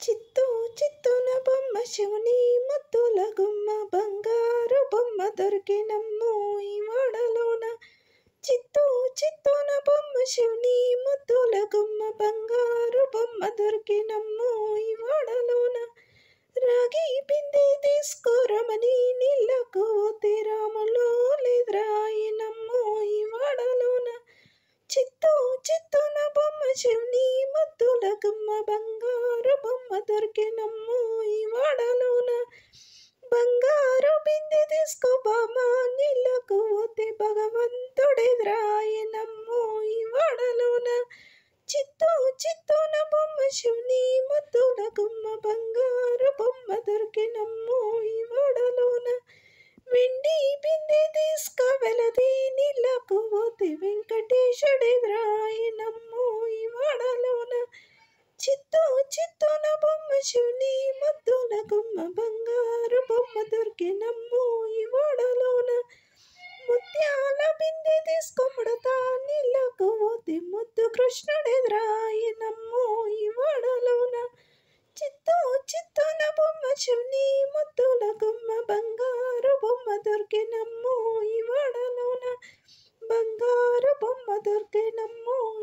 చిత్తూ చిత్తున బొమ్మ శివుని ముద్దుల గుమ్మ బంగారు బొమ్మ దొరికినమ్మో ఈ వాడలోన. చిత్తూ చిత్తున బొమ్మ శివుని ముద్దుల గుమ్మ బంగారు బొమ్మ దొరికినమ్మో ఈ వాడలోన. రాగి బిందె తీసుకోరమని నీళ్ళకు తీరాములో లేదురాయినమ్మో ఈ వాడలోన. చిత్తూ చిత్తున బొమ్మ శివుని ముద్దుల గుమ్మ బంగారు బొమ్మ దొరికినమ్మో ఈ వాడలోన. బంగారు బిందె తీసుకో బామా నీళ్ళకు పోతే భగవంతుడెదురాయనమ్మో ఈ వాడలోన. చిత్తూ చిత్తున బొమ్మ శివుని ముద్దుల గుమ్మ బంగారు బొమ్మ దొరికినమ్మో ఈ వాడలోన. వెండి బిందె తీసుక వెలది నీళ్ళకు పోతే వెంకటేశుడెదురాయనమ్మో ఈ వాడలోన. చిత్తూ చిత్తున బొమ్మ శివుని ముద్దుల గుమ్మ బంగారు బొమ్మ దొరికినమ్మో ఈ వాడలోన. ముత్యాల బిందె తీసుకొముడతా నీళ్ళకు పోతే ముద్దు కృష్ణుడెదురాయనమ్మో ఈ వాడలోన. చిత్తూ చిత్తున బొమ్మ శివుని ముద్దుల గుమ్మ బంగారు బొమ్మ దొరికినమ్మో ఈ వాడలోన. బంగారు బొమ్మ దొరికినమ్మో